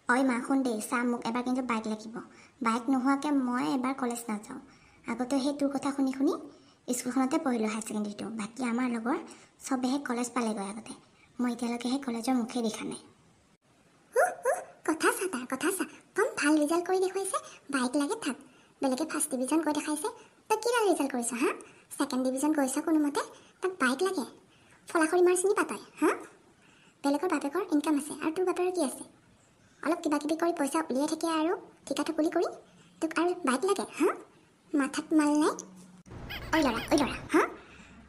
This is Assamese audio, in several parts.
অই মা শুন দেই চা মোক এবাৰ কিন্তু বাইক লাগিব বাইক নোহোৱাকৈ মই এবাৰ কলেজ নাযাওঁ আগতে সেই তোৰ কথা শুনি শুনি স্কুলখনতে পঢ়িলোঁ হায়াৰ ছেকেণ্ডেৰীটো বাকী আমাৰ লগৰ চবেহে কলেজ পালেগৈ আগতে মই এতিয়ালৈকে সেই কলেজৰ মুখে দেখা নাই কথা চা তাৰ কথা চা কম ভাল ৰিজাল্ট কৰি দেখুৱাইছে বাইক লাগে থাক বেলেগে ফাৰ্ষ্ট ডিভিজন কৰি দেখাইছে তই কি ভাল ৰিজাল্ট কৰিছ হা ছেকেণ্ড ডিভিজন কৰিছ কোনোমতে তাক বাইক লাগে ফলাখৰি মাৰ চিনি পাতাই হা বেলেগৰ বাপেকৰ ইনকাম আছে আৰু তোৰ বাপেকৰ কি আছে অলপ কিবা কিবি কৰি পইচা উলিয়াই থাকে আৰু ঠিকা ঠুকুলি কৰি তোক আৰু বাইক লাগে হা মাথাত মাল নাই ঐ ল'ৰা হা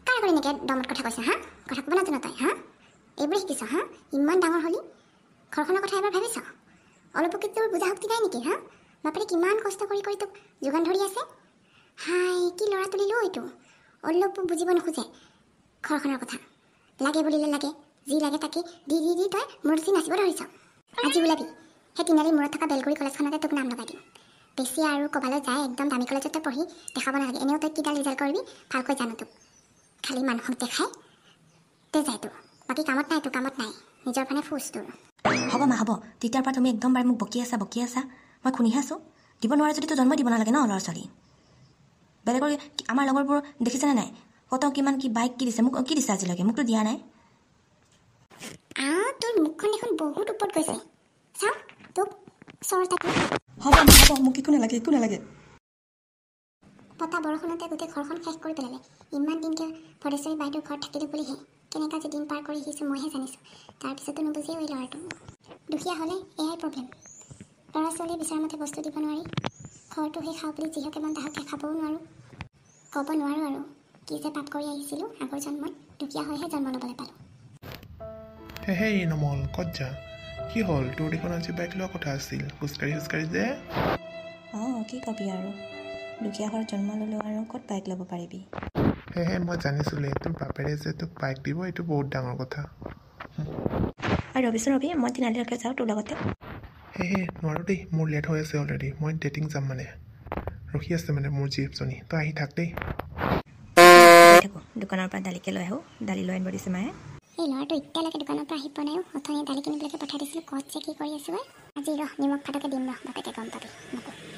কাৰ কৰি এনেকৈ দমত কথা কৈছে হা কথা ক'ব নাজানো তই হা এইবোৰ শিকিছ হা ইমান ডাঙৰ হ'লি ঘৰখনৰ কথা এবাৰ ভাবিছ অলপো কি তোৰ বুজা শক্তি নাই নেকি হা বাপেৰে কিমান কষ্ট কৰি কৰি তোক যোগান ধৰি আছে হাই কি ল'ৰা তুলিলো এইটো অলপো বুজিব নোখোজে ঘৰখনৰ কথা লাগে বুলিলে লাগে যি লাগে তাকে দি দি দি তই মূৰত উঠি নাচিব ধৰিছ আজি ওলাবি সেই তিনিআলিৰ মূৰত থকা বেলগুৰি কলেজখনতে তোক নাম লগাই দিম বেছি আৰু ক'বালৈ যায় একদম দামী কলেজতে পঢ়ি দেখাব নালাগে এনেও তই কিডাল ৰিজাল্ট কৰিবি ভালকৈ জানো তোক খালি মানুহক দেখাই তে যায় তোৰ বাকী কামত নাই তোৰ কামত নাই নিজৰ ফালে ফুচ তোৰ হ'ব মা হ'ব তেতিয়াৰ পৰা তুমি একদম বাৰু মোক বকি আছা মই শুনিহে আছোঁ দিব নোৱাৰে যদি তো জন্মই দিব নালাগে ন ল'ৰা ছোৱালী বেলেগৰ আমাৰ লগৰবোৰ দেখিছেনে নাই কত কিমান কি বাইক কি দিছে মোক কি দিছে আজিলৈকে মোকতো দিয়া নাই তোৰ মুখখন এখন বহুত ওপৰত গৈছে চাওঁ তোক চৰ তাকে হ'ব মোক একো নালাগে পতা বৰষুণতে গোটেই ঘৰখন শেষ কৰি পেলালে ইমান দিনকৈ ভদেশ্বৰী বাইদেউৰ ঘৰত থাকিলোঁ বুলিহে কেনেকৈ যে দিন পাৰ কৰি আহিছোঁ মইহে জানিছোঁ তাৰপিছতো নুবুজিয়ে এই ল'ৰাটো দুখীয়া হ'লে এয়াই প্ৰব্লেম ল'ৰা ছোৱালীয়ে বিচৰা মতে বস্তু দিব নোৱাৰি ঘৰটো সেই খাওঁ বুলি যিহকে মন তাহাকে খাবও নোৱাৰোঁ ক'ব নোৱাৰোঁ আৰু কি যে পাপ কৰি আহিছিলোঁ আগৰ জন্মত দুখীয়া হৈহে জন্ম ল'বলৈ পালোঁ হেই নমল ক'ত যা কি হ'ল তোৰ দেখোন আজি বাইক লোৱা কথা আছিল খোজকাঢ়ি যে কি কবি আৰু দুখীয়া ঘৰত জন্ম ল'লেও আৰু ক'ত বাইক ল'ব পাৰিবি মই জানিছিলোঁ তোৰ বাপেৰে যে তোক বাইক দিব এইটো বহুত ডাঙৰ কথা আৰু ৰবি মই তিনিআলিলৈকে যাওঁ তোৰ লগতে নোৱাৰোঁ দেই মোৰ লেট হৈ আছে অলৰেডি মই ডেটিং যাম মানে ৰখি আছে মানে মোৰ জীপজনী তই আহি থাক দেই থাকোঁ দোকানৰ পৰা দালিকে লৈ আহোঁ দালি লৈ আনিব দিছে মায়ে এই ল'ৰাটো এতিয়ালৈকে দোকানৰ পৰা আহি পোৱা নাইও অথনি দালি কিনিবলৈকে পঠাই দিছিলোঁ ক'ত যে কি কৰি আছোঁ আজি নিমখ ফাটকে দিম বাপেতে গম পাবি নকওঁ